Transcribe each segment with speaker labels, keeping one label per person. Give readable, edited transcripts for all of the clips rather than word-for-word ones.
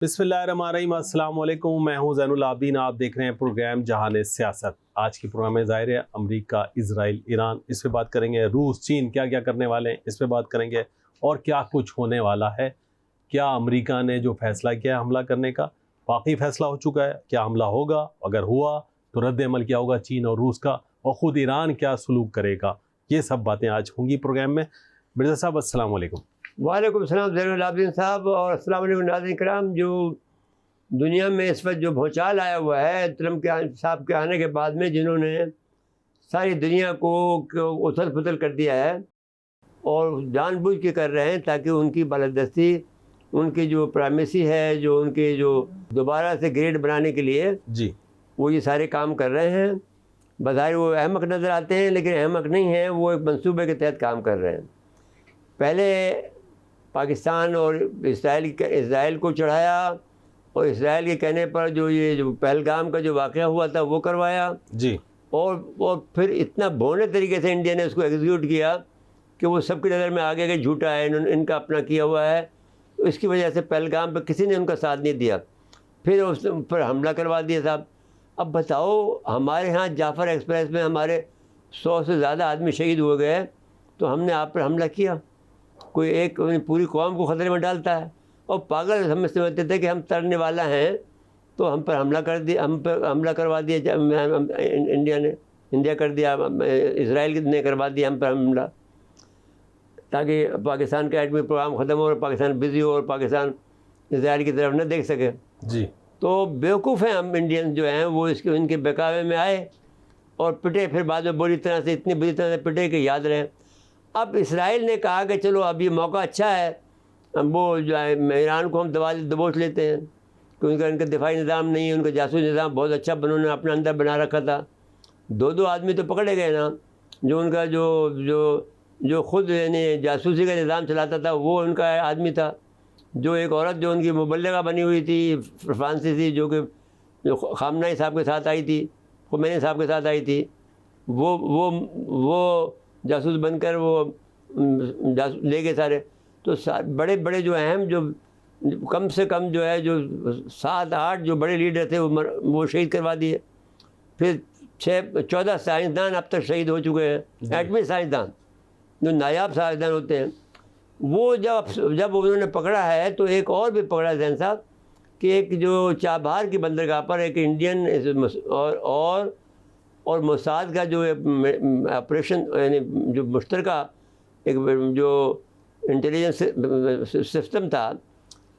Speaker 1: बिस्मिल्लाहिर्रहमानिर्रहीम, अस्सलाम वालेकुम। मैं हूं ज़ैनुल आबिदीन। आप देख रहे हैं प्रोग्राम जहान सियासत। आज की प्रोग्राम में ज़ाहिर है अमेरिका, इजराइल, ईरान, इस पे बात करेंगे। रूस, चीन क्या क्या करने वाले हैं, इस पे बात करेंगे। और क्या कुछ होने वाला है, क्या अमेरिका ने जो फैसला किया है हमला करने का, वाकई फैसला हो चुका है, क्या हमला होगा, अगर हुआ तो रद्द अमल क्या होगा चीन और रूस का, और ख़ुद ईरान क्या सलूक करेगा, ये सब बातें आज होंगी प्रोग्राम में। मिर्ज़ा साहब अस्सलाम वालेकुम।
Speaker 2: वालेकुम सलाम ज़ैनुल आबिदीन साहब और अस्सलाम वालेकुम नाज़रीन किराम। जो दुनिया में इस वक्त जो भूचाल आया हुआ है ट्रम्प के साहब के आने के बाद में, जिन्होंने सारी दुनिया को उथल पुथल कर दिया है और जानबूझ के कर रहे हैं ताकि उनकी बालादस्ती, उनकी जो प्राइमेसी है, जो उनके जो दोबारा से ग्रेड बनाने के लिए
Speaker 1: जी,
Speaker 2: वो ये सारे काम कर रहे हैं। बज़ाहिर वो अहमक नज़र आते हैं लेकिन अहमक नहीं हैं, वो एक मंसूबे के तहत काम कर रहे हैं। पहले पाकिस्तान और इसराइल को चढ़ाया और इसराइल के कहने पर जो पहलगाम का जो वाक़या हुआ था वो करवाया
Speaker 1: जी,
Speaker 2: और फिर इतना भोने तरीके से इंडिया ने उसको एग्जीक्यूट किया कि वो सबकी नज़र में आगे कि झूठा है, इनका अपना किया हुआ है। तो इसकी वजह से पहलगाम पर किसी ने उनका साथ नहीं दिया, फिर उस पर हमला करवा दिया साहब। अब बताओ, हमारे यहाँ जाफ़र एक्सप्रेस में हमारे 100 से ज़्यादा आदमी शहीद हो गए, तो हमने आप पर हमला किया। कोई एक पूरी कौम को ख़तरे में डालता है और पागल हम समझते थे कि हम तरने वाला हैं, तो हम पर हमला कर दिया, हम पर हमला करवा दिया। इंडिया कर दिया, इसराइल ने करवा दिया हम पर हमला, ताकि पाकिस्तान का एटमी प्रोग्राम ख़त्म हो और पाकिस्तान बिज़ी हो और पाकिस्तान इसराइल की तरफ न देख सके।
Speaker 1: जी,
Speaker 2: तो बेवकूफ़ हैं हम इंडियन जो हैं, वो इनके बहकावे में आए और पिटे, फिर बाद में बुरी तरह से, इतनी बुरी तरह से पिटे कि याद रहे। अब इसराइल ने कहा कि चलो अब ये मौका अच्छा है, वो जो है ईरान को हम दबोच लेते हैं, क्योंकि इनका दिफाई निज़ाम नहीं है, उनका जासूस निज़ाम बहुत अच्छा उन्होंने अपने अंदर बना रखा था। दो आदमी तो पकड़े गए ना, जो उनका जो जो जो ख़ुद यानी जासूसी का निज़ाम चलाता था वो उनका आदमी था। जो एक औरत जो उनकी मुबल्लिगा बनी हुई थी फ्रांसीसी, जो खामनाई साहब के साथ आई थी, खुमैनी साहब के साथ आई थी, वो जासूस बनकर वो ले गए सारे। तो बड़े बड़े जो अहम, जो कम से कम जो है, जो 7-8 जो बड़े लीडर थे वो शहीद करवा दिए। फिर 14 साइंसदान अब तक शहीद हो चुके हैं, एटमी साइंसदान, जो नायाब साइंसदान होते हैं। वो जब उन्होंने पकड़ा है, तो एक और भी पकड़ा जैन साहब कि एक जो चाबहार की बंदरगाह पर एक इंडियन और मोसाद का जो ऑपरेशन, यानी जो मुश्तरका एक जो इंटेलिजेंस सिस्टम था,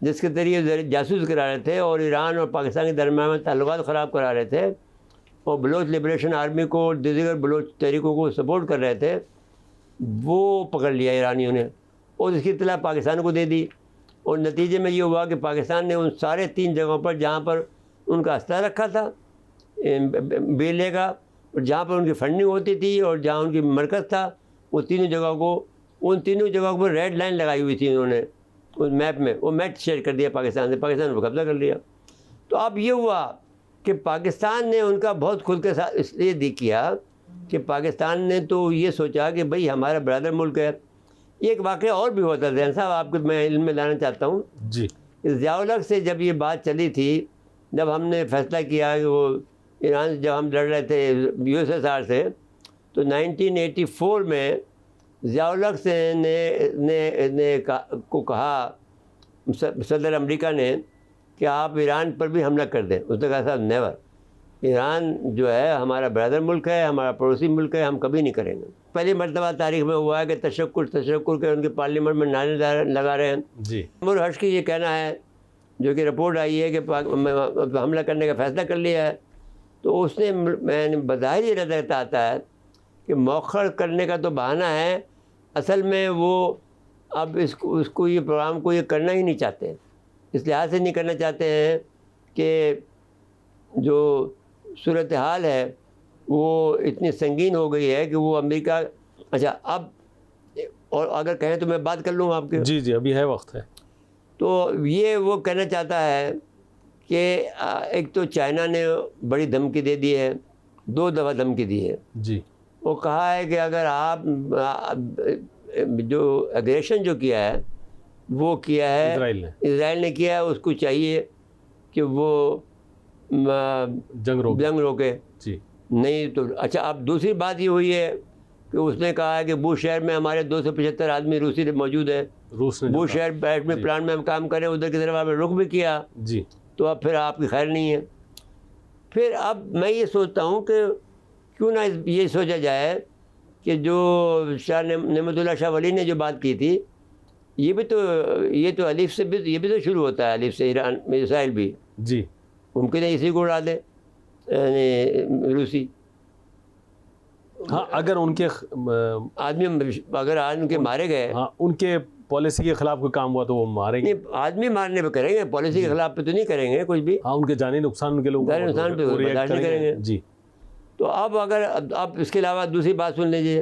Speaker 2: जिसके ज़रिए जासूस करा रहे थे और ईरान और पाकिस्तान के दरमियान में ताल्लुकात ख़राब करा रहे थे और बलोच लिबरेशन आर्मी को और दीगर बलोच तहरीकों को सपोर्ट कर रहे थे, वो पकड़ लिया ईरानियों ने और इसकी इत्तला पाकिस्तान को दे दी। और नतीजे में ये हुआ कि पाकिस्तान ने उन सारे 3 जगहों पर जहाँ पर उनका अस्तर रखा था बेले का, और जहाँ पर उनकी फंडिंग होती थी और जहाँ उनकी मरकज़ था, उन तीनों जगहों पर रेड लाइन लगाई हुई थी उन्होंने उस मैप में। वो मैप शेयर कर दिया पाकिस्तान से, पाकिस्तान ने कब्ज़ा कर लिया। तो अब ये हुआ कि पाकिस्तान ने उनका बहुत खुद के साथ इसलिए किया कि पाकिस्तान ने तो ये सोचा कि भाई हमारा ब्रदर मुल्क है। एक वाक़या और भी होता है जैन साहब, आपको मैं इल्म में लाना चाहता हूँ
Speaker 1: जी।
Speaker 2: ज़ियाउल से जब ये बात चली थी, जब हमने फैसला किया कि वो ईरान से जब हम लड़ रहे थे USSR से, तो 1984 में ज़ियाउल से ने को कहा सदर अमेरिका ने कि आप ईरान पर भी हमला कर दें। उसने कहा साहब नेवर, ईरान जो है हमारा ब्रदर मुल्क है, हमारा पड़ोसी मुल्क है, हम कभी नहीं करेंगे। पहली मरतबा तारीख़ में हुआ है कि तशक्कुर के उनके पार्लियामेंट में नारे लगा रहे हैं जी। उमर हर्ष की ये कहना है, जो कि रिपोर्ट आई है कि हमला करने का फ़ैसला कर लिया है, तो उसने मैंने बज़ाहिर ये नज़र आता है कि मौखर करने का तो बहाना है, असल में वो अब उसको ये प्रोग्राम को ये करना ही नहीं चाहते। इस लिहाज से नहीं करना चाहते हैं कि जो सूरत हाल है वो इतनी संगीन हो गई है कि वो अमेरिका, अच्छा अब और अगर कहें तो मैं बात कर लूँ आपके।
Speaker 1: जी जी, अभी है, वक्त है।
Speaker 2: तो ये वो कहना चाहता है कि एक तो चाइना ने बड़ी धमकी दे दी है, 2 दफ़ा धमकी दी है
Speaker 1: जी।
Speaker 2: वो कहा है कि अगर आप जो एग्रेशन जो किया है वो किया है, इसराइल ने किया है। उसको चाहिए कि वो जंग रोके
Speaker 1: जी।
Speaker 2: नहीं तो अच्छा। अब दूसरी बात ये हुई है कि उसने कहा है कि बूश शहर में हमारे 275 आदमी रूसी मौजूद है।
Speaker 1: रूस ने
Speaker 2: बूश शहर एटमी प्लांट में हम काम करें, उधर की तरफ आपने रुख भी किया
Speaker 1: जी।
Speaker 2: तो अब फिर आपकी खैर नहीं है। फिर अब मैं ये सोचता हूँ कि क्यों ना ये सोचा जाए कि जो शाह नेमतुल्लाह शाह वली ने जो बात की थी, ये तो अलिफ से भी, ये भी तो शुरू होता है अलिफ से, ईरान में इसराइल भी
Speaker 1: जी।
Speaker 2: मुमकिन है इसी को उड़ा दे रूसी।
Speaker 1: हाँ, अगर उनके
Speaker 2: आदमी अगर आज उनके मारे गए,
Speaker 1: हाँ, उनके पॉलिसी के खिलाफ कोई काम हुआ तो वो मारेंगे।
Speaker 2: नहीं, आदमी मारने पे करेंगे, पॉलिसी के खिलाफ पे तो नहीं करेंगे कुछ भी।
Speaker 1: हाँ, उनके जानी नुकसान उनके लोगों
Speaker 2: जानी नुकसान तो बर्दाश्त नहीं करेंगे
Speaker 1: जी।
Speaker 2: तो अब इसके अलावा दूसरी बात सुन लीजिए।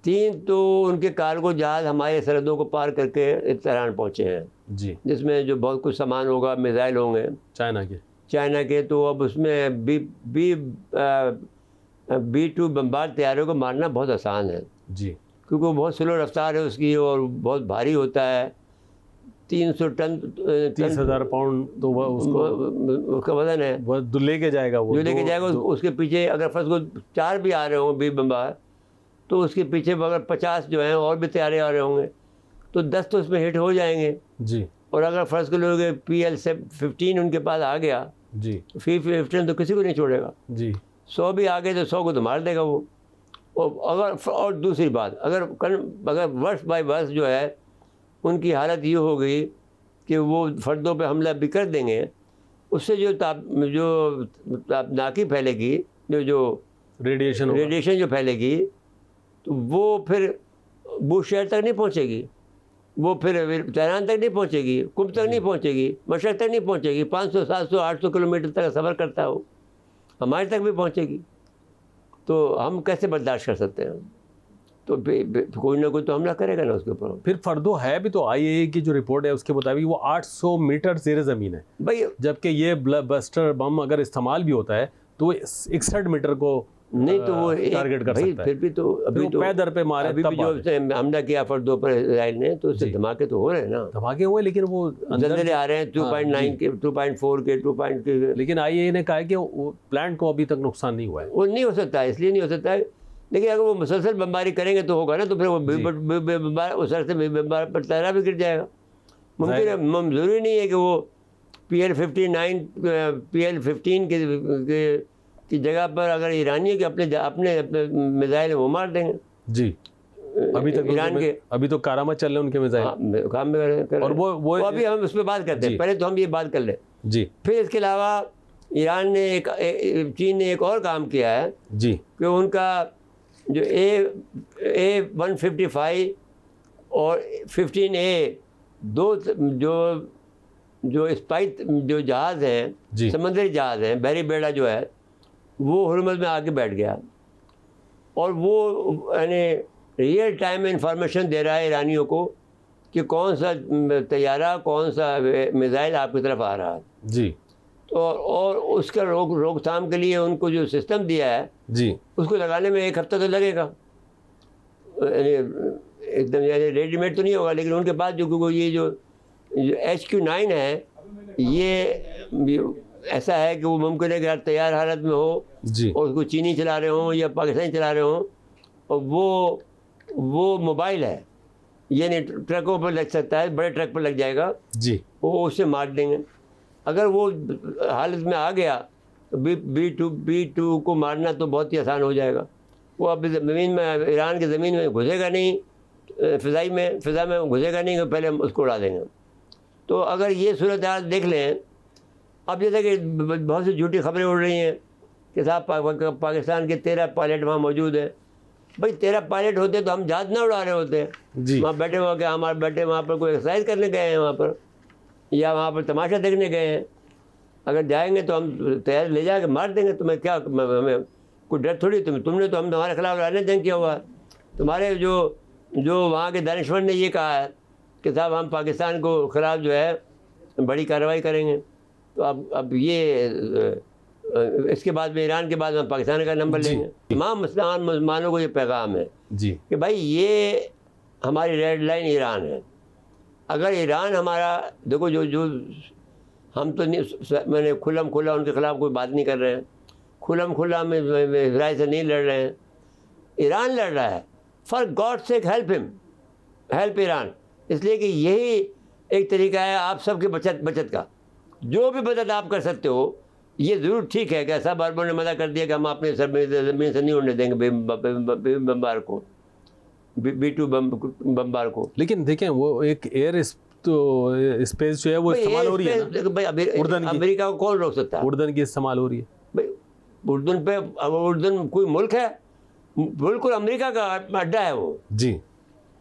Speaker 2: 3 तो उनके कार्गो जहाज़ हमारे सरहदों को पार करके तेहरान पहुँचे हैं
Speaker 1: जी,
Speaker 2: जिसमें जो बहुत कुछ सामान होगा, मिसाइल होंगे चाइना के। तो अब उसमें B-2 बम्बार तैयारों को मारना बहुत आसान है
Speaker 1: जी,
Speaker 2: क्योंकि वो बहुत स्लो रफ्तार है उसकी और बहुत भारी होता है। 300 टन
Speaker 1: 30,000 पाउंड तो
Speaker 2: उसका वजन है।
Speaker 1: वो लेके जाएगा, वो
Speaker 2: जो लेके जाएगा उसके पीछे अगर फर्स्ट को 4 भी आ रहे हों बी बम्बार, तो उसके पीछे अगर 50 जो हैं और भी तैयारे आ रहे होंगे तो 10 तो उसमें हिट हो जाएंगे जी। और अगर फर्स्ट को लोग PL-15 उनके पास आ गया जी, F-15 तो किसी को नहीं छोड़ेगा जी। 100 भी आ गए तो 100 को तो मार देगा वो। और दूसरी बात, अगर वर्ष बाय वर्ष जो है उनकी हालत ये हो गई कि वो फर्दों पे हमला भी कर देंगे, उससे जो नाकी फैलेगी, जो रेडिएशन जो फैलेगी, तो वो फिर बूश शहर तक नहीं पहुंचेगी, वो फिर तेहरान तक नहीं पहुंचेगी, कुम तक नहीं पहुंचेगी, मशरक़ तक नहीं पहुंचेगी। 500, 700, 800 किलोमीटर तक सफ़र करता हो, हमारे तक भी पहुंचेगी। तो हम कैसे बर्दाश्त कर सकते हैं? तो कोई ना कोई तो हमला करेगा ना उसके ऊपर। फिर
Speaker 1: फर्दो है भी तो IAEA की जो रिपोर्ट है उसके मुताबिक वो 800 मीटर ज़ेर ज़मीन है
Speaker 2: भाई,
Speaker 1: जबकि ये बस्टर बम अगर इस्तेमाल भी होता है तो 61 मीटर को
Speaker 2: नहीं तो वो
Speaker 1: टारगेट कर सकता है।
Speaker 2: फिर भी तो अभी तो
Speaker 1: पैदर पे मारे,
Speaker 2: अभी भी जो हमला किया फर्दों पर इसराइल ने, तो उससे धमाके तो हो रहे हैं ना,
Speaker 1: धमाके हुए, लेकिन वो
Speaker 2: जल्दी आ रहे हैं 2.9 के, 2.4 के, 2. के।
Speaker 1: लेकिन IAEA ने कहा है कि प्लांट को अभी तक नुकसान नहीं हुआ है।
Speaker 2: वो नहीं हो सकता है, इसलिए नहीं हो सकता है। लेकिन अगर वो मुसलसल बमबारी करेंगे तो होगा ना, तो फिर वो उस सर से बमबार पर तैरा भी गिर जाएगा। मुमकिन है, ज़रूरी नहीं है कि वो PL-15 की जगह पर अगर ईरानियों के अपने मिसाइल वो मार देंगे जी।
Speaker 1: अभी तक
Speaker 2: ईरान के
Speaker 1: अभी तो कारामत चल रहे हैं उनके मिसाइल,
Speaker 2: काम में कर, और वो अभी हम उस पर बात करते हैं, पहले तो हम ये बात कर लें जी। फिर इसके अलावा ईरान ने चीन ने एक और काम किया है जी कि उनका जो A-155 और 15A दो जो स्पाई जो जहाज़ हैं, समुद्री जहाज़ हैं, बहरी बेड़ा जो है, वो हुर्मुज़ में आके बैठ गया और वो यानी रियल टाइम इंफॉर्मेशन दे रहा है ईरानियों को कि कौन सा तैयारा, कौन सा मिसाइल आपकी तरफ आ रहा है जी। और उसका रोकथाम के लिए उनको जो सिस्टम दिया है जी, उसको लगाने में 1 हफ्ता तो लगेगा। एकदम यानी रेडीमेड तो नहीं होगा, लेकिन उनके पास जो HQ-9 है, ये ऐसा है कि वो मुमकिन है कि तैयार हालत में हो जी, और उसको चीनी चला रहे हों या पाकिस्तानी चला रहे हों, और वो मोबाइल है, यानी ट्रकों पर लग सकता है, बड़े ट्रक पर लग जाएगा जी, वो उससे मार देंगे। अगर वो हालत में आ गया तो B-2 को मारना तो बहुत ही आसान हो जाएगा। वो अब ज़मीन में, ईरान की ज़मीन में घुसेगा नहीं, फ़िज़ा में घुसेगा नहीं, कि पहले हम उसको उड़ा देंगे। तो अगर ये सूरत हाल देख लें, अब जैसे कि बहुत सी झूठी खबरें उड़ रही हैं कि साहब पाकिस्तान के 13 पायलट वहाँ मौजूद हैं। भाई 13 पायलट होते तो हम जहाज़ ना उड़ा रहे होते जी। वहाँ बैठे हुआ कि हमारे बैठे वहाँ पर कोई एक्सरसाइज करने गए हैं वहाँ पर, या वहाँ पर तमाशा देखने गए हैं। अगर जाएंगे तो हम तैयार ले जाके मार देंगे तुम्हें, क्या हमें कोई डर थोड़ी। तुमने तो हम तुम्हारे खिलाफ लड़ने जंग किया हुआ है। तुम्हारे जो वहाँ के दानिशमंद ने ये कहा है कि साहब हम पाकिस्तान को खिलाफ जो है बड़ी कार्रवाई करेंगे। तो अब ये इसके बाद में ईरान के बाद में पाकिस्तान का नंबर लेंगे। तमाम मुसलमानों को ये पैगाम है जी कि भाई ये हमारी रेड लाइन ईरान है। अगर ईरान हमारा, देखो जो जो हम तो नहीं, मैंने खुल्लम खुल्ला उनके खिलाफ कोई बात नहीं कर रहे हैं, खुल्लम खुल्ला में इसराइल से नहीं लड़ रहे हैं, ईरान लड़ रहा है। For God sake help him, help Iran. इसलिए कि यही एक तरीका है आप सबके बचत का। जो भी बचत आप कर सकते हो, ये ज़रूर ठीक है कि ऐसा अरबों ने मना कर दिया कि हम अपने ज़मीन से नहीं उड़ने देंगे बमबार को, B-2 बमबार को।
Speaker 1: लेकिन देखें वो एक एयर तो स्पेस जो है वो इस्तेमाल हो रही है ना?
Speaker 2: भाई अमेरिका को कौन रोक सकता है?
Speaker 1: उर्दन की इस्तेमाल हो रही है
Speaker 2: भाई। उर्दन कोई मुल्क है? बिल्कुल अमेरिका का अड्डा है वो
Speaker 1: जी।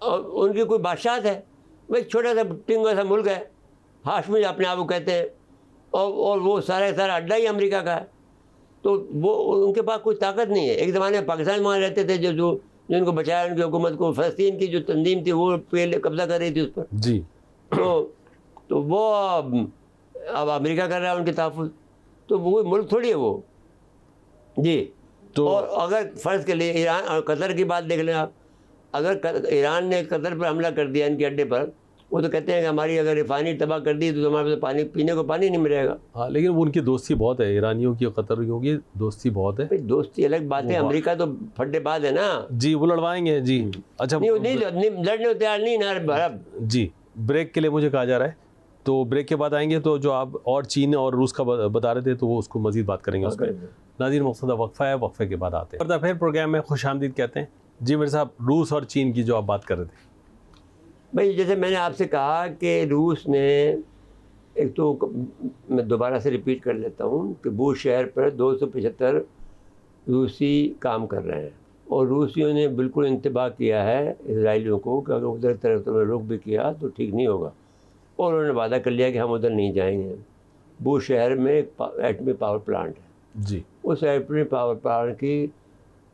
Speaker 2: और उनकी कोई बादशाहत है? भाई छोटा सा टिंगा सा मुल्क है, हाशमी अपने आप को कहते हैं, और वो सारा अड्डा ही अमेरिका का है। तो वो उनके पास कोई ताकत नहीं है। एक ज़माने में पाकिस्तान वहाँ रहते थे, जो उनको बचाया उनकी हुकूमत को, फ़लस्तीन की जो तंजीम थी वो पहले कब्जा कर रही थी उस पर
Speaker 1: जी।
Speaker 2: तो वो अब अमेरिका कर रहा है उनके तहफ़्फ़ुज़। तो वो मुल्क थोड़ी है वो जी।
Speaker 1: तो
Speaker 2: और अगर फ़र्ज़ के लिए ईरान और कतर की बात देख लें आप, अगर ईरान ने कतर पर हमला कर दिया इनके अड्डे पर, वो तो कहते हैं कि हमारी अगर रिफाइनरी तबाह कर दी तो हमारे पास पानी पीने को पानी नहीं मिलेगा।
Speaker 1: हाँ, लेकिन उनकी दोस्ती बहुत है, ईरानियों की और कतरियों की दोस्ती बहुत है।
Speaker 2: भाई दोस्ती अलग बात है, अमेरिका तो फड्डेबाज है ना
Speaker 1: जी, वो लड़वाएंगे जी। अच्छा,
Speaker 2: नहीं लड़ने को तैयार नहीं ना
Speaker 1: जी। ब्रेक के लिए मुझे कहा जा रहा है, तो ब्रेक के बाद आएंगे। तो जो आप और चीन और रूस का बता रहे थे, तो वो उसको मजीद बात करेंगे उस पर। नाज़रीन, मकसद वक्फा है, वक्फे के बाद आते हैं। फिर प्रोग्राम में खुशामदीद कहते हैं। जी मेरे साहब, रूस और चीन की जो आप बात कर रहे थे।
Speaker 2: भाई जैसे मैंने आपसे कहा कि रूस ने, एक तो मैं दोबारा से रिपीट कर लेता हूँ कि बूश शहर पर 275 रूसी काम कर रहे हैं, और रूसियों ने बिल्कुल इंतबाह किया है इजराइलियों को कि अगर उधर तरफ तो रुख भी किया तो ठीक नहीं होगा, और उन्होंने वादा कर लिया कि हम उधर नहीं जाएंगे। बूश शहर में एक एटमी पावर प्लांट है
Speaker 1: जी।
Speaker 2: उस एटमी पावर प्लांट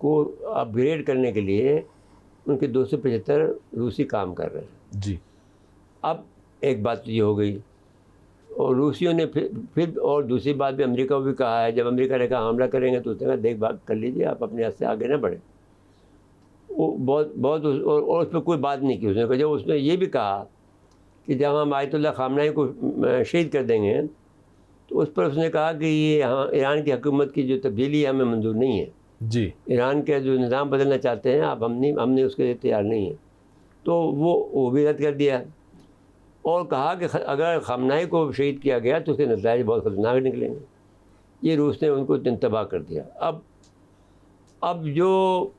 Speaker 2: को अपग्रेड करने के लिए उनके 275 रूसी काम कर रहे हैं
Speaker 1: जी।
Speaker 2: अब एक बात तो ये हो गई, और रूसियों ने फिर और दूसरी बात भी अमेरिका को भी कहा है। जब अमेरिका ने कहा हमला करेंगे तो उसने कहा देखभाल कर लीजिए, आप अपने हाथ से आगे ना बढ़े। वो बहुत और उस पर कोई बात नहीं की उसने। जब उसने ये भी कहा कि जब हम आयतुल्लाह खामनाई को शहीद कर देंगे, तो उस पर उसने कहा कि ये यहाँ ईरान की हुकूमत की जो तब्दीली हमें मंजूर नहीं है
Speaker 1: जी।
Speaker 2: ईरान के जो निज़ाम बदलना चाहते हैं आप, हमने उसके लिए तैयार नहीं है। तो वो भी रद्द कर दिया, और कहा कि अगर खामनाई को शहीद किया गया तो उसके नतीजे बहुत ख़तरनाक निकलेंगे। ये रूस ने उनको तबाह कर दिया। अब जो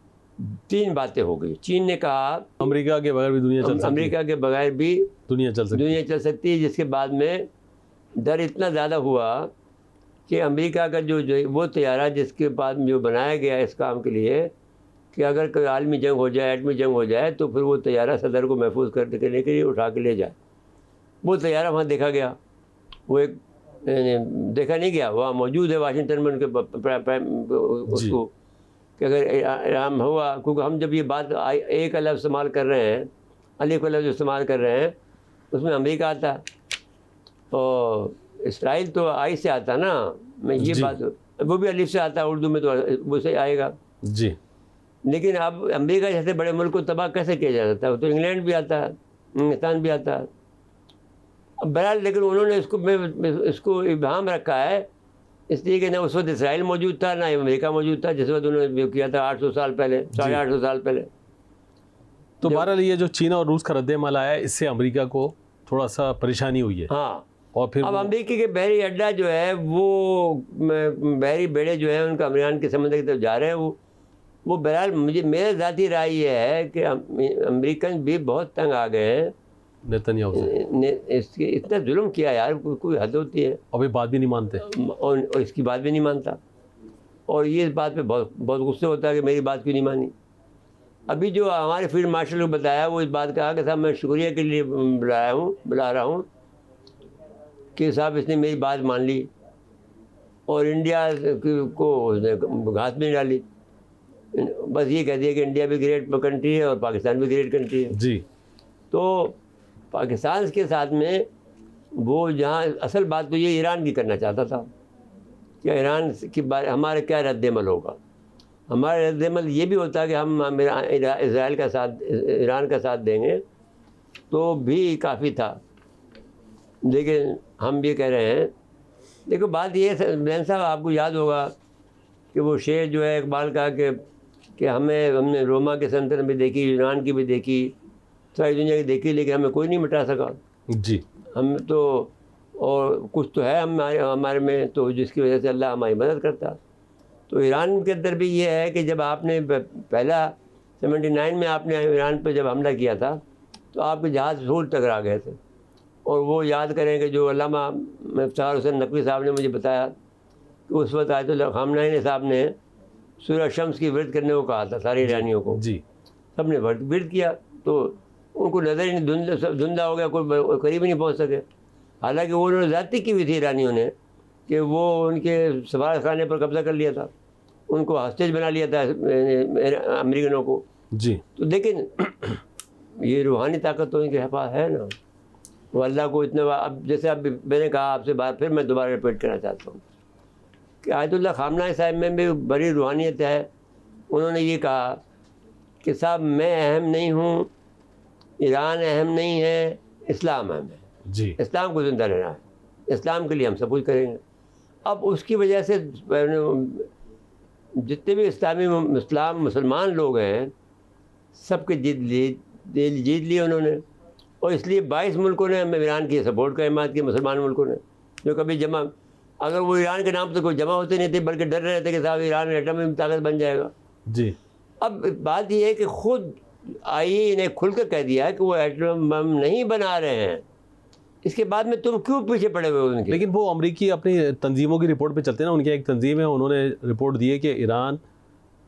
Speaker 2: 3 बातें हो गई। चीन ने कहा
Speaker 1: अमेरिका के बगैर भी दुनिया चल सकती है,
Speaker 2: अमेरिका के बगैर भी
Speaker 1: दुनिया चल सकती है।
Speaker 2: जिसके बाद में डर इतना ज़्यादा हुआ कि अमेरिका का जो वो तैयारा जिसके बाद में जो बनाया गया इस काम के लिए कि अगर कोई आलमी जंग हो जाए, एटमी जंग हो जाए, तो फिर वो तैयारा सदर को महफूज करने के लिए उठा के ले जाए। वो तैयारा वहाँ देखा गया, वो एक देखा नहीं गया, वहाँ मौजूद है वाशिंगटन में उनके उसको कि अगर ईरान हुआ, क्योंकि हम जब ये बात एक लफ्ज़ इस्तेमाल कर रहे हैं, अलिफ का लफ्ज़ इस्तेमाल कर रहे हैं, उसमें अमेरिका आता है और इसराइल तो आई से आता ना। मैं ये बात, वो भी अलिफ से आता है, उर्दू में तो वो से आएगा
Speaker 1: जी।
Speaker 2: लेकिन अब अमेरिका जैसे बड़े मुल्क को तबाह कैसे किया जा सकता है? तो इंग्लैंड भी आता है, हिंदुस्तान भी आता है। अब बहरहाल लेकिन उन्होंने इसको इबाहम रखा है, इसलिए कि ना उस वक्त इसराइल मौजूद था ना अमेरिका मौजूद था, जिस वक्त उन्होंने किया था 800 साल पहले, 850 साल पहले।
Speaker 1: तो बहरहाल ये जो चीन और रूस का रद्द-ए-अमल आया है, इससे अमेरिका को थोड़ा सा परेशानी हुई है।
Speaker 2: हाँ,
Speaker 1: और फिर
Speaker 2: अब अमेरिका के बहरी अड्डा जो है, वो बहरी बेड़े जो है उनका ईरान के समंदर की तरफ जा रहे हैं। वो बहरहाल मेरा ज़ाती राय ये है कि अमेरिकन भी बहुत तंग आ गए हैं
Speaker 1: नेतन्याहू से।
Speaker 2: इसके इतना जुल्म किया यार, कोई हद होती है।
Speaker 1: और ये बात भी नहीं मानते,
Speaker 2: और इसकी बात भी नहीं मानता, और ये इस बात पे बहुत बहुत गुस्से होता है कि मेरी बात क्यों नहीं मानी। अभी जो हमारे फील्ड मार्शल को बताया, वो इस बात कहा कि साहब मैं शुक्रिया के लिए बुला रहा हूँ कि साहब इसने मेरी बात मान ली और इंडिया को घात में डाली। बस ये कह दिया कि इंडिया भी ग्रेट कंट्री है और पाकिस्तान भी ग्रेट कंट्री है
Speaker 1: जी।
Speaker 2: तो पाकिस्तान के साथ में वो जहाँ असल बात तो ये ईरान की करना चाहता था कि ईरान की बारे हमारे क्या रद्द-ए-अमल होगा। हमारा रद्द-ए-अमल ये भी होता है कि हम इसराइल का साथ, ईरान का साथ देंगे तो भी काफ़ी था। लेकिन हम ये कह रहे हैं, देखो बात ये है मैन साहब, आपको याद होगा कि वो शेर जो है इकबाल का कि हमने रोमा के सल्तनत भी देखी, यूनान की भी देखी, सारी दुनिया की देखी, लेकिन हमें कोई नहीं मिटा सका।
Speaker 1: जी।
Speaker 2: हम तो, और कुछ तो है हमारे में तो जिसकी वजह से अल्लाह हमारी मदद करता। तो ईरान के अंदर भी ये है कि जब आपने पहला 79 में आपने ईरान पर जब हमला किया था तो आपके जहाज़ सूल टकरा गए थे। और वो याद करें कि जो अल्लामा इफ्तिखार हुसैन नकवी साहब ने मुझे बताया कि उस वक्त आयतुल्लाह ख़ामनई साहब ने सूरह शम्स की विरद करने को कहा था सारे ईरानियों को।
Speaker 1: जी।
Speaker 2: सब ने विरद किया तो उनको नज़र ही नहीं, धुंधला हो गया, कोई करीब ही नहीं पहुँच सके। हालांकि वो उन्होंने ज़्यादती की हुई थी ईरानियों ने कि वो उनके सफारत खाने पर कब्ज़ा कर लिया था, उनको हॉस्टेज बना लिया था अमेरिकनों को।
Speaker 1: जी।
Speaker 2: तो लेकिन ये रूहानी ताकत तो इनके पास है ना, वो अल्लाह को इतना, अब जैसे अब मैंने कहा आपसे बात, फिर मैं दोबारा रिपीट करना चाहता हूँ कि आयतुल्लाह ख़ामनई साहब में भी बड़ी रूहानियत है। उन्होंने ये कहा कि साहब मैं अहम नहीं हूँ, ईरान अहम नहीं है, इस्लाम अहम है।
Speaker 1: जी।
Speaker 2: इस्लाम को ज़िंदा रहना है, इस्लाम के लिए हम सब कुछ करेंगे। अब उसकी वजह से जितने भी इस्लाम मुसलमान लोग हैं सबके जीत लिए उन्होंने। और इसलिए 22 मुल्कों ने ईरान की सपोर्ट का हिमायत की, मुसलमान मुल्कों ने, जो कभी जमा, अगर वो ईरान के नाम से कोई जमा होते नहीं थे, बल्कि डर रहे थे कि साहब ईरान एटमी ताकत बन जाएगा।
Speaker 1: जी।
Speaker 2: अब बात ये है कि खुद आईए ने खुलकर कह दिया है कि वो एटम बम नहीं बना रहे हैं, इसके बाद में तुम क्यों पीछे पड़े हुए हो उनके?
Speaker 1: लेकिन वो अमेरिकी अपनी तंजीमों की रिपोर्ट पे चलते हैं ना, उनकी एक तंजीम है, उन्होंने रिपोर्ट दी है कि ईरान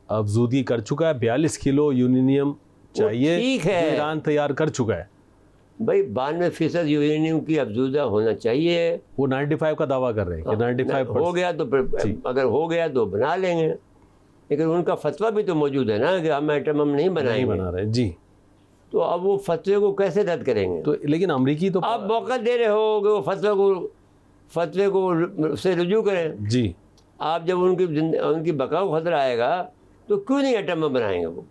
Speaker 1: अफजूदी कर चुका है, 42 किलो यूरेनियम चाहिए,
Speaker 2: ठीक है,
Speaker 1: जो ईरान तैयार कर चुका है।
Speaker 2: भाई 92% यूरेनियम की अफजूदा होना चाहिए।
Speaker 1: वो 95 का दावा कर रहे हैं कि 95
Speaker 2: हो गया तो फिर, अगर हो गया तो बना लेंगे, लेकिन उनका फतवा भी तो मौजूद है ना कि हम एटम बम नहीं
Speaker 1: बना रहे। जी।
Speaker 2: तो अब वो फतवे को कैसे रद्द करेंगे?
Speaker 1: तो लेकिन अमेरिकी तो
Speaker 2: आप मौका दे रहे हो कि वो फतवे को से रुजू करें।
Speaker 1: जी।
Speaker 2: आप जब उनकी बका को खतरा आएगा तो क्यों नहीं एटम बम बनाएंगे वो?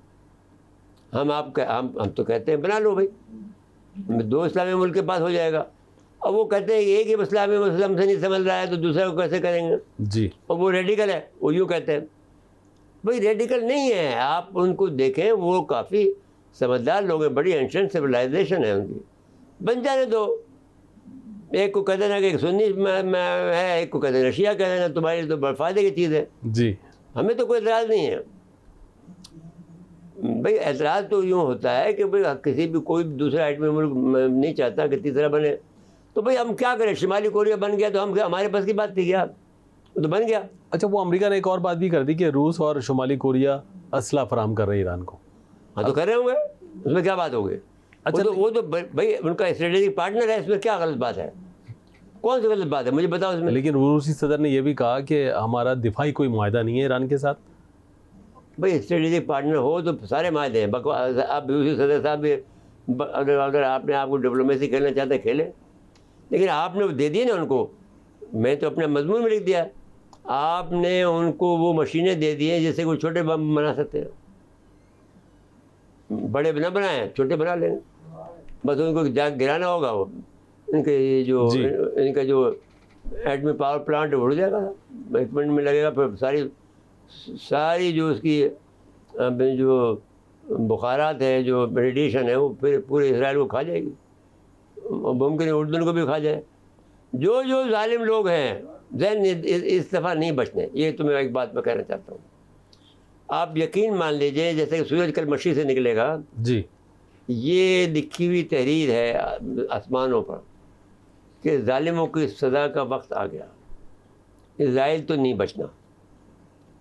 Speaker 2: हम तो कहते हैं बना लो भाई, 2 इस्लामी मुल्क के पास हो जाएगा। अब वो कहते हैं एक ही इस्लामी मुस्लिम से नहीं समझ रहा है तो दूसरे को कैसे करेंगे?
Speaker 1: जी।
Speaker 2: और वो रेडिकल है, वो यूँ कहते हैं। भाई रेडिकल नहीं है, आप उनको देखें, वो काफ़ी समझदार लोग हैं, बड़ी एंशिएंट सिविलाइजेशन है उनकी, बन जाने दो। एक को कह देना कि एक सुन्नी है, एक को कह देना शिया कह देना, तुम्हारी तो बड़े फायदे की चीज़ है।
Speaker 1: जी।
Speaker 2: हमें तो कोई एतराज़ नहीं है भाई। एतराज़ तो यूँ होता है कि भाई किसी भी कोई दूसरा एटमी मुल्क नहीं चाहता कि तीसरा बने, तो भाई हम क्या करें? शिमाली कोरिया बन गया तो हमारे पास की बात थी क्या? वो तो बन गया।
Speaker 1: अच्छा, वो अमेरिका ने एक और बात भी कर दी कि रूस और शुमाली कोरिया असला फराम कर रहे हैं ईरान को।
Speaker 2: हाँ तो कर रहे होंगे, उसमें क्या बात होगी? अच्छा, वो तो भाई उनका स्ट्रेटेजिक पार्टनर है, इसमें क्या गलत बात है? कौन सी गलत बात है, मुझे बताओ इसमें।
Speaker 1: लेकिन रूसी सदर ने यह भी कहा कि हमारा दिफाई कोई मुआहदा नहीं है ईरान के साथ।
Speaker 2: भाई स्ट्रेटेजिक पार्टनर हो तो सारे मायदे हैं। आप रूसी सदर साहब भी अगर आपने आपको डिप्लोमेसी खेलना चाहते खेले, लेकिन आपने दे दिए ना उनको। मैं तो अपने मजमून में लिख दिया, आपने उनको वो मशीनें दे दी हैं जिससे कोई छोटे बम बना सकते हैं। बड़े न बनाए, छोटे बना लेंगे, बस उनको जाग गिराना होगा। वो इनका जो एटमी पावर प्लांट उड़ जाएगा, 1 मिनट में लगेगा, फिर सारी जो उसकी जो बुखारात है, जो रेडिएशन है, वो फिर पूरे इसराइल को खा जाएगी, और मुमकिन है उर्दून को भी खा जाए। जो जालिम लोग हैं जैन इस दफ़ा नहीं बचने। ये तो मैं एक बात मैं कहना चाहता हूँ। आप यकीन मान लीजिए जैसे कि सूरज कल मशीन से निकलेगा
Speaker 1: जी,
Speaker 2: ये लिखी हुई तहरीर है आसमानों पर कि जालिमों की सज़ा का वक्त आ गया, इज़राइल तो नहीं बचना।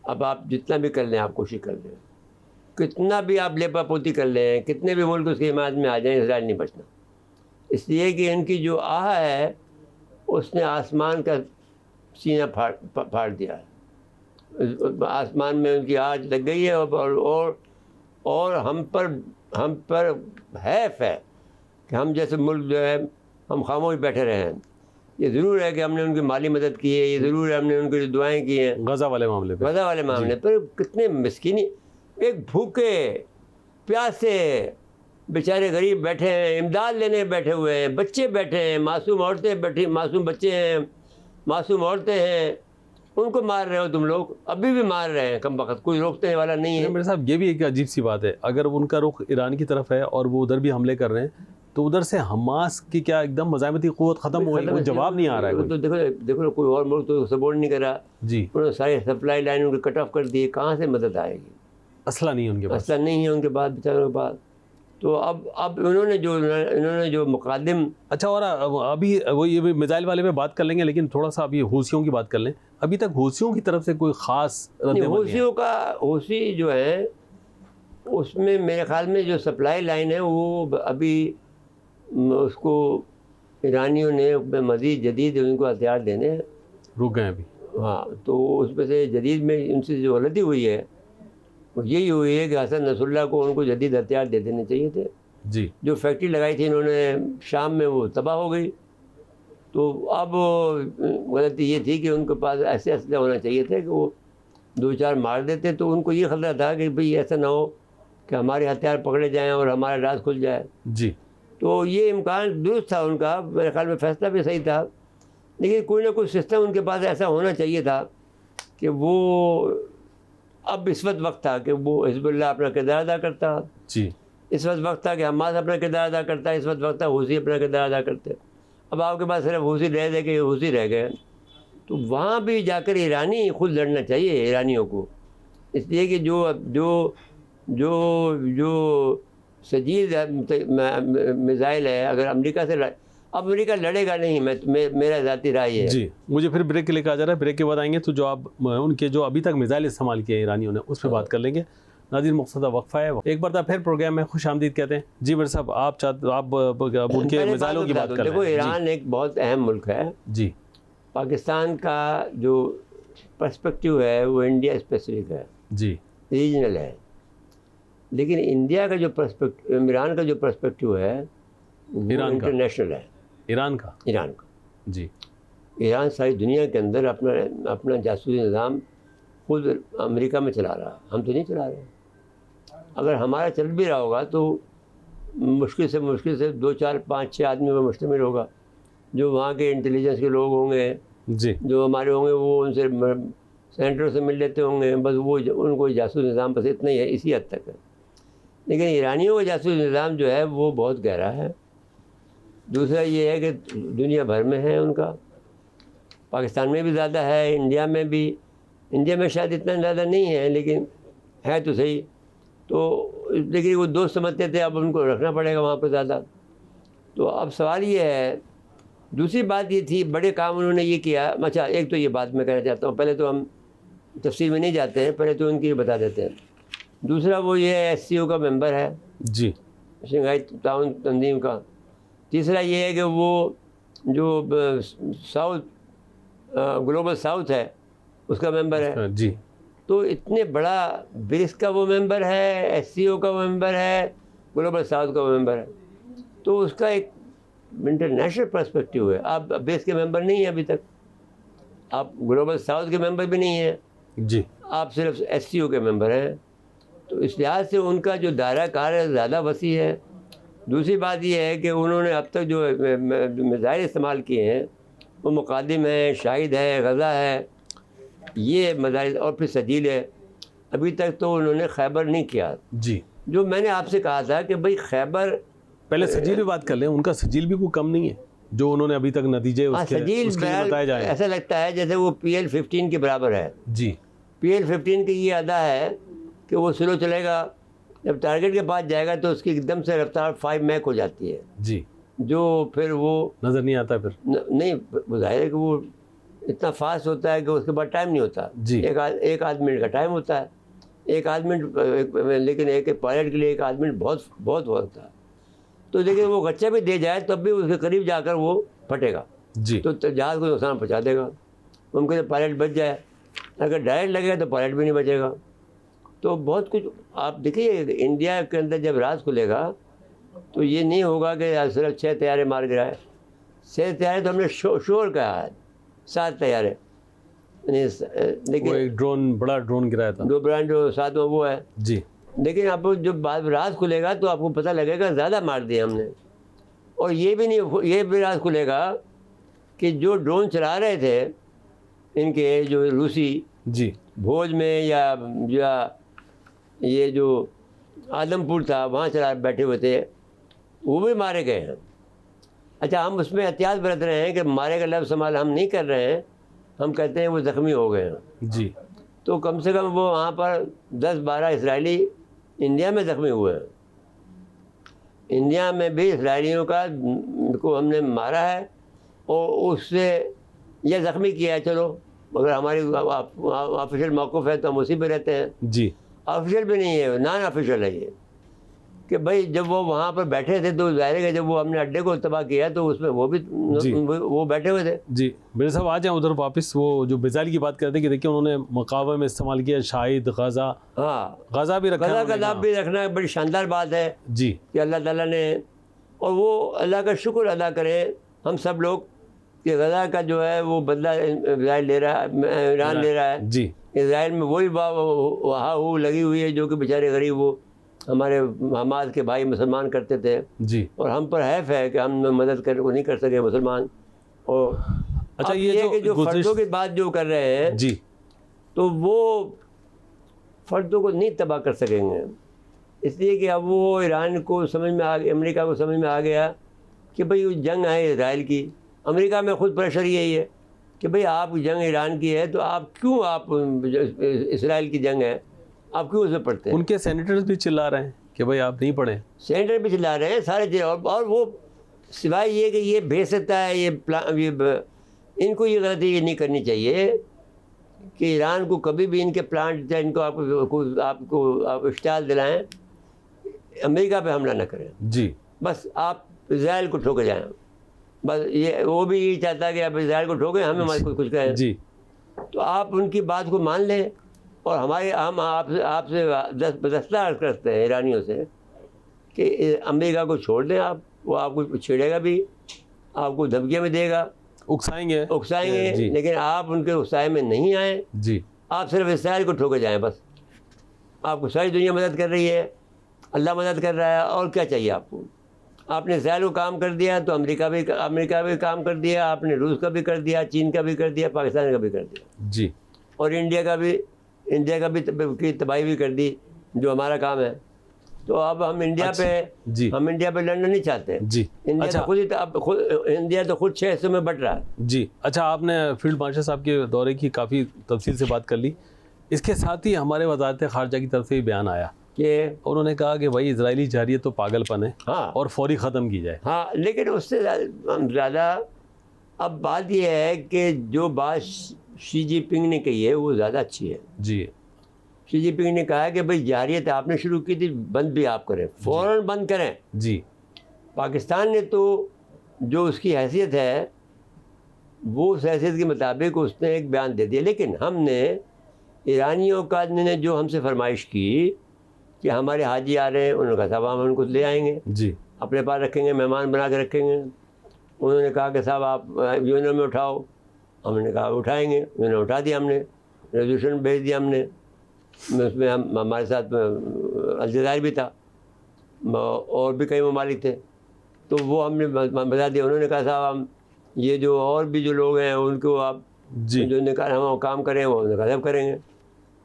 Speaker 2: अब आप जितना भी कर लें, आप कोशिश कर लें, कितना भी आप लेपापोती कर लें, कितने भी मुल्क उसकी हिमायत में आ जाएं, इज़राइल नहीं बचना। इसलिए कि इनकी जो आह है उसने आसमान का सीना फाड़ दिया है। आसमान में उनकी आग लग गई है, और हम पर हैफ है कि हम जैसे मुल्क जो है हम खामोश बैठे रहे हैं। ये ज़रूर है कि हमने उनकी माली मदद की है, ये ज़रूर है हमने उनकी जो दुआएं की हैं
Speaker 1: गज़ा वाले मामले
Speaker 2: पर कितने मिस्कीनी, एक भूखे प्यासे बेचारे गरीब बैठे हैं, इमदाद लेने बैठे हुए हैं, बच्चे बैठे हैं, मासूम औरतें बैठी, मासूम बच्चे हैं, मासूम औरतें हैं, उनको मार रहे हो तुम लोग, अभी भी मार रहे हैं, कम वक्त कोई रोकने वाला नहीं है।
Speaker 1: मेरे साहब ये भी एक अजीब सी बात है, अगर उनका रुख ईरान की तरफ है और वो उधर भी हमले कर रहे हैं, तो उधर से हमास की क्या एकदम मज़ाहमती क़ुव्वत ख़त्म हो गई, कोई जवाब नहीं आ रहा है।
Speaker 2: तो देखो कोई और मुल्क तो सपोर्ट नहीं कर रहा
Speaker 1: जी,
Speaker 2: उन्होंने सारी सप्लाई लाइन उनको कट ऑफ कर दी, कहाँ से मदद आएगी?
Speaker 1: असला नहीं है उनके पास,
Speaker 2: असला नहीं है उनके पास, बेचारों के पास। तो अब इन्होंने जो मुकादिम।
Speaker 1: अच्छा, और अभी वो ये भी मिसाइल वाले पे बात कर लेंगे, लेकिन थोड़ा सा अभी हूसियों की बात कर लें। अभी तक हूसियों की तरफ से कोई ख़ास
Speaker 2: हूसी जो है उसमें मेरे ख्याल में जो सप्लाई लाइन है वो अभी उसको ईरानियों ने मज़ीद जदीद उनको हथियार देने
Speaker 1: रुक गए अभी।
Speaker 2: हाँ, तो उसमें से जदीद में उनसे जो गलती हुई है वो यही हुई है कि हसन नसरुल्लाह को उनको जदीद हथियार दे देने चाहिए थे।
Speaker 1: जी,
Speaker 2: जो फैक्ट्री लगाई थी इन्होंने शाम में वो तबाह हो गई। तो अब गलती ये थी कि उनके पास ऐसे असले होना चाहिए थे कि वो 2-4 मार देते, तो उनको ये खतरा था कि भाई ऐसा ना हो कि हमारे हथियार पकड़े जाएं और हमारा राज खुल जाए।
Speaker 1: जी,
Speaker 2: तो ये इम्कान दुरुस्त था उनका, मेरे ख्याल में फ़ैसला भी सही था, लेकिन कोई ना कोई सिस्टम उनके पास ऐसा होना चाहिए था कि वो अब इस वक्त था कि वो हिज़्बुल्लाह अपना किरदार अदा करता,
Speaker 1: जी,
Speaker 2: इस वक्त था कि हमास अपना किरदार अदा करता, इस वक्त था हूसी अपना किरदार अदा करते। अब आपके पास सिर्फ हूसी रह के हूसी रह गए, तो वहाँ भी जाकर ईरानी खुद लड़ना चाहिए ईरानियों को, इसलिए कि जो जो जो जो सजीद मिसाइल है, अगर अमेरिका से अब अमेरिका लड़ेगा नहीं, मेरा ज़ाती राय है।
Speaker 1: जी, मुझे फिर ब्रेक के लिए कहा जा रहा है, ब्रेक के बाद आएंगे तो जो आप उनके जो अभी तक मिसाइल इस्तेमाल किए ईरानियों ने उस पर बात कर लेंगे। नाज़रीन, मकसदा वक्फा है, एक बार फिर प्रोग्राम में खुश आमदीद कहते हैं। जी मेरे साहब, आप उनके मिसाइलों की बात कर रहे हैं।
Speaker 2: देखो, ईरान एक बहुत अहम मुल्क है जी। पाकिस्तान का जो पर्सपेक्टिव है वो इंडिया स्पेसिफिक है जी, रीजनल है, लेकिन इंडिया का जो पर्सपेक्टिव, ईरान का जो पर्सपेक्टिव है वो इंटरनेशनल है। ईरान का जी, ईरान सारी दुनिया के अंदर अपना जासूसी निज़ाम खुद अमेरिका में चला रहा है, हम तो नहीं चला रहे। अगर हमारा चल भी रहा होगा तो मुश्किल से 2, 4, 5, 6 आदमी पर मुश्तमिल होगा, जो वहाँ के इंटेलिजेंस के लोग होंगे जी, जो हमारे होंगे वो उनसे सेनेटरों से मिल लेते होंगे, बस वो उनको जासूस निज़ाम बस इतना ही है, इसी हद तक है। लेकिन ईरानियों का जासूस निज़ाम जो है वो बहुत गहरा है। दूसरा ये है कि दुनिया भर में है उनका, पाकिस्तान में भी ज़्यादा है, इंडिया में शायद इतना ज़्यादा नहीं है, लेकिन है तो सही। तो लेकिन वो दोस्त समझते थे, अब उनको रखना पड़ेगा वहाँ पर ज़्यादा। तो अब सवाल ये है, दूसरी बात ये थी, बड़े काम उन्होंने ये किया। अच्छा, एक तो ये बात मैं कहना चाहता हूँ, पहले तो हम तफसील में नहीं जाते हैं, पहले तो उनकी बता देते हैं। दूसरा वो ये SCO का मेंबर है जी, शंघाई ताउन तंजीम का। तीसरा ये है कि वो जो ग्लोबल साउथ है उसका मेंबर है जी। तो इतने बड़ा ब्रिक्स का वो मेंबर है, SCO का वो मेंबर है, ग्लोबल साउथ का वो मेंबर है, तो उसका एक इंटरनेशनल पर्सपेक्टिव है। आप ब्रिक्स के मेंबर नहीं हैं अभी तक, आप ग्लोबल साउथ के मेंबर भी नहीं हैं जी, आप सिर्फ SCO के मेंबर हैं। तो इस लिहाज से उनका जो दायरा कार है ज़्यादा वसी है। दूसरी बात यह है कि उन्होंने अब तक जो मिसाइल इस्तेमाल किए हैं वो मुकादिम है, शाहिद है, गज़ा है, ये मिसाइल, और फिर सजील है। अभी तक तो उन्होंने खैबर नहीं किया जी। जो मैंने आपसे कहा था कि भाई खैबर, पहले
Speaker 1: सजील भी बात कर लें, उनका सजील भी कोई कम नहीं है जो उन्होंने अभी तक नतीजे उसके बताए जाए।
Speaker 2: ऐसा लगता है जैसे वो PL-15 के बराबर है जी। PL-15 की ये अदा है कि वो स्लो चलेगा, जब टारगेट के पास जाएगा तो उसकी एकदम से रफ्तार 5 मैक हो जाती है जी, जो फिर वो नज़र नहीं आता, फिर नहीं जाहिर है कि वो इतना फास्ट होता है कि उसके बाद टाइम नहीं होता जी। एक आध मिनट का टाइम होता है, एक आध मिनट, लेकिन एक पायलट के लिए एक आध मिनट बहुत बहुत होता है। तो लेकिन वो गच्चा भी दे जाए तब भी उसके करीब जाकर वो फटेगा जी, तो जहाज़ को नुकसान पहुँचा देगा। मुमकिन पायलट बच जाए, अगर डायरेक्ट लगेगा तो पायलट भी नहीं बचेगा। तो बहुत कुछ आप देखिए, इंडिया के अंदर जब राज खुलेगा तो ये नहीं होगा कि सिर्फ 6 तैयारे मार गिराए। 6 तैयारे तो हमने शोर कहा है, 7 तैयारे, लेकिन
Speaker 1: एक ड्रोन, बड़ा ड्रोन गिराया था,
Speaker 2: 2 ब्रांड, जो 7वां वो है जी। लेकिन आप जब बात राज खुलेगा तो आपको पता लगेगा ज़्यादा मार दिए हमने। और ये भी राज खुलेगा कि जो ड्रोन चला रहे थे इनके जो रूसी
Speaker 1: जी
Speaker 2: भोज में या ये जो आदमपुर था वहाँ चला बैठे हुए थे, वो भी मारे गए हैं। अच्छा, हम उसमें एहतियात बरत रहे हैं कि मारे का लफ्ज़ इस्तेमाल हम नहीं कर रहे हैं, हम कहते हैं वो ज़ख्मी हो गए हैं।
Speaker 1: जी
Speaker 2: तो कम से कम वो वहाँ पर 10-12 इसराइली इंडिया में ज़ख्मी हुए हैं। इंडिया में भी इसराइलियों को हमने मारा है और उससे यह ज़ख्मी किया है। चलो, अगर हमारी ऑफिशियल मौक़िफ़ है तो हम उसी पे रहते हैं।
Speaker 1: जी
Speaker 2: ऑफिशियल भी नहीं है, नॉन ऑफिशियल है ये, कि भाई जब वो वहाँ पर बैठे थे तो ज़ाहिर है जब वो हमने अड्डे को तबाह किया तो उसमें वो भी वो बैठे हुए थे।
Speaker 1: जी मेरे साहब आ जाएँ उधर वापस। वो जो मिसाइल की बात करते हैं कि देखिए उन्होंने मकाबले में इस्तेमाल किया शाहिद, गज़ा।
Speaker 2: हाँ,
Speaker 1: गज़ा भी रखा है,
Speaker 2: गज़ा भी रखना बड़ी शानदार बात है
Speaker 1: जी
Speaker 2: कि अल्लाह ताला ने, और वो अल्लाह का शुक्र अदा करें हम सब लोग कि गज़ा का जो है वो बदला इज़राइल ले रहा है, ईरान ले रहा है।
Speaker 1: जी
Speaker 2: इज़राइल में वही वहाँ लगी हुई है जो कि बेचारे गरीब वो हमारे हमास के भाई मुसलमान करते थे।
Speaker 1: जी
Speaker 2: और हम पर हैफ है कि हम मदद करने को नहीं कर सके मुसलमान। और
Speaker 1: अच्छा,
Speaker 2: ये जो फर्दों की बात जो कर रहे हैं
Speaker 1: जी,
Speaker 2: तो वो फर्दों को नहीं तबाह कर सकेंगे, इसलिए कि अब वो ईरान को समझ में आ गया, अमेरिका को समझ में आ गया कि भाई वो जंग है इसराइल की। अमेरिका में खुद प्रेशर यही है कि भाई आप जंग ईरान की है तो आप क्यों, आप इसराइल की जंग है आप क्यों उसमें पढ़ते हैं।
Speaker 1: उनके सेनेटर्स भी चिल्ला रहे हैं कि भाई आप नहीं पढ़े।
Speaker 2: सेनेटर भी चिल्ला रहे हैं सारे और वो सिवाय ये कि ये भेज सकता है ये इनको ये गलती नहीं करनी चाहिए कि ईरान को कभी भी इनके प्लांट इनको आप इश्तिहार दिलाएं अमेरिका पे हमला न करें।
Speaker 1: जी
Speaker 2: बस आप इज़राइल को ठोके जाएं। बस ये वो भी यही चाहता है कि आप इज़राइल को ठोकें, हमें हमारे कुछ कहें।
Speaker 1: जी
Speaker 2: तो आप उनकी बात को मान लें और हम आपसे दस्ता अर्ज़ करते हैं ईरानियों से कि अमेरिका को छोड़ दें आप, वो आपको छेड़ेगा भी, आपको धमकियाँ भी देगा, उकसाएंगे लेकिन आप उनके उकसाए में नहीं आए।
Speaker 1: जी
Speaker 2: आप सिर्फ इसराइल को ठोके जाएं। बस आपको सारी दुनिया मदद कर रही है, अल्लाह मदद कर रहा है, और क्या चाहिए आपको। आपने इसराइल को काम कर दिया तो अमेरिका भी काम कर दिया, आपने रूस का भी कर दिया, चीन का भी कर दिया, पाकिस्तान का भी कर दिया
Speaker 1: जी, और
Speaker 2: इंडिया का भी की तबाही भी कर दी जो हमारा काम है। तो अब हम इंडिया पे लड़ना नहीं चाहते
Speaker 1: जी।
Speaker 2: इंडिया
Speaker 1: अच्छा,
Speaker 2: इंडिया तो खुद 6 हिस्सों में बट रहा है।
Speaker 1: जी अच्छा, आपने फील्ड मार्शल साहब के दौरे की काफ़ी तफसील से बात कर ली। इसके साथ ही हमारे वज़ारत ख़ारजा की तरफ से भी बयान आया
Speaker 2: कि
Speaker 1: उन्होंने कहा कि भाई इजरायली जारियत तो पागलपन है,
Speaker 2: हाँ,
Speaker 1: और फौरी ख़त्म की जाए।
Speaker 2: हाँ, लेकिन उससे ज़्यादा अब बात यह है कि जो बात शी जिनपिंग ने कही है वो ज़्यादा अच्छी है।
Speaker 1: जी,
Speaker 2: शी जिनपिंग ने कहा कि भाई जारियत आपने शुरू की थी, बंद भी आप करें, फ़ौरन बंद करें।
Speaker 1: जी,
Speaker 2: पाकिस्तान ने तो जो उसकी हैसियत है वो उस हैसियत के मुताबिक उसने एक बयान दे दिया, लेकिन हमने ईरानियों का ने जो हमसे फरमाइश की कि हमारे हाजी आ रहे हैं, उन्होंने कहा साहब हम उनको ले आएंगे,
Speaker 1: जी,
Speaker 2: अपने पास रखेंगे, मेहमान बना के रखेंगे। उन्होंने कहा कि साहब आप यूएन में उठाओ, हमने कहा उठाएंगे, यूएन में उठा दिया, हमने रेजोल्यूशन भेज दिया हमने। उसमें हमारे साथ अलजायर भी था और भी कई ममालिक थे, तो वो हमने बता दिया। उन्होंने कहा साहब हम ये जो और भी जो लोग हैं उनको आप
Speaker 1: जी,
Speaker 2: जो हम काम करें वो उन्होंने कहा करेंगे।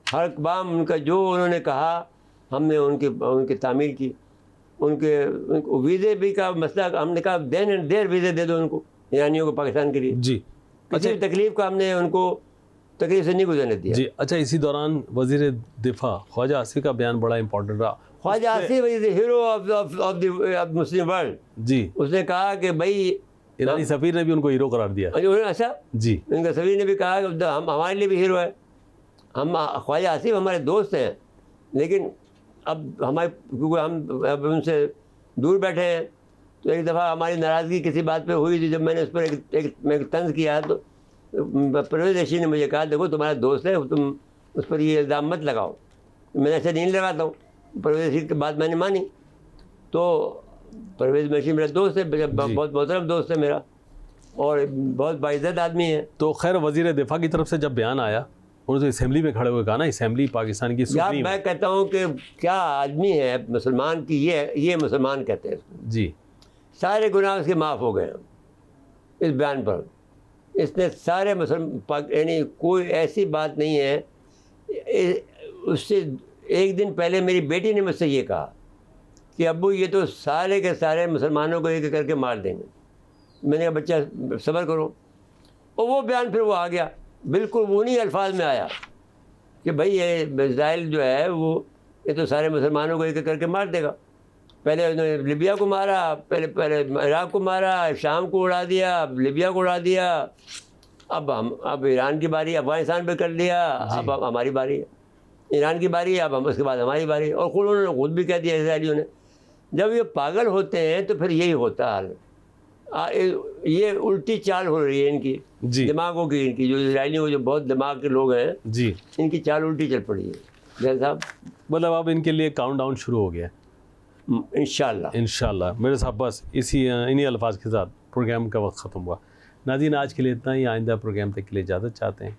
Speaker 2: हर काम उनका जो उन्होंने कहा हमने उनकी तामीर की। उनके वीज़े भी का मसला हमने कहा देर वीज़े दे दो उनको, ईरानियों को पाकिस्तान के लिए।
Speaker 1: जी,
Speaker 2: किसी भी तकलीफ़ का हमने उनको तकलीफ से नहीं गुजरने दिया।
Speaker 1: जी अच्छा, इसी दौरान वज़ीर दिफा ख्वाजा आसिफ का बयान बड़ा इंपॉर्टेंट रहा।
Speaker 2: Khawaja Asif is the hero of the Muslim world.
Speaker 1: जी,
Speaker 2: उसने कहा कि भाई
Speaker 1: ईरानी सफ़ीर ने भी उनको हीरो करार दिया।
Speaker 2: अच्छा
Speaker 1: जी,
Speaker 2: इनका सफ़ीर ने भी कहा कि हम हमारे लिए भी हीरो है। हम ख्वाजा आसिफ हमारे दोस्त हैं, लेकिन अब हमारे क्योंकि हम अब उनसे दूर बैठे हैं, तो एक दफ़ा हमारी नाराज़गी किसी बात पे हुई थी। जब मैंने उस पर एक तंज़ किया तो परवेज़ रशीद ने मुझे कहा देखो तुम्हारा दोस्त है, तुम उस पर ये इल्ज़ाम मत लगाओ। मैंने ऐसे नहीं लगाता हूँ। परवेज़ रशीद की बात मैंने मानी, तो परवेज़ रशीद मेरा दोस्त है, बहुत मोहतरम दोस्त है मेरा और बहुत बाइज़्ज़त आदमी है।
Speaker 1: तो खैर वज़ीर दिफा की तरफ से जब बयान आया उन्होंने तो असेंबली में खड़े हुए कहा ना, असेंबली पाकिस्तान की
Speaker 2: यार
Speaker 1: सुप्रीम है।
Speaker 2: मैं कहता हूँ कि क्या आदमी है मुसलमान की, ये मुसलमान कहते हैं इसको।
Speaker 1: जी
Speaker 2: सारे गुनाह उसके माफ़ हो गए इस बयान पर। इसने सारे मुसलमान, यानी कोई ऐसी बात नहीं है। उससे एक दिन पहले मेरी बेटी ने मुझसे ये कहा कि अब्बू ये तो सारे के सारे मुसलमानों को एक एक करके मार देंगे। मैंने कहा बच्चा सब्र करो। और वो बयान फिर वो आ गया, बिल्कुल उन्हीं अल्फाज में आया कि भाई ये इज़राइल जो है वो ये तो सारे मुसलमानों को एक एक करके मार देगा। पहले उन्होंने लिबिया को मारा, पहले इराक़ को मारा, शाम को उड़ा दिया, लिबिया को उड़ा दिया, अब ईरान की बारी, अफ़गानिस्तान पे कर लिया, अब हमारी बारी है, ईरान की बारी है, अब हम उसके बाद हमारी बारी है। और उन्होंने खुद भी कह दिया इसराइलियों ने। जब ये पागल होते हैं तो फिर यही होता हाल। ये उल्टी चाल हो रही है इनकी
Speaker 1: जी
Speaker 2: दिमागों की, इनकी जो इसराइलियों जो बहुत दिमाग के लोग हैं
Speaker 1: जी,
Speaker 2: इनकी चाल उल्टी चल पड़ी है जैन साहब।
Speaker 1: मतलब अब इनके लिए काउंटडाउन शुरू हो गया इंशाल्लाह। मेरे साहब बस इन्हीं अल्फाज के साथ प्रोग्राम का वक्त ख़त्म हुआ। नाज़रीन आज के लिए इतना ही, आइंदा प्रोग्राम तक के लिए इजाज़त चाहते हैं।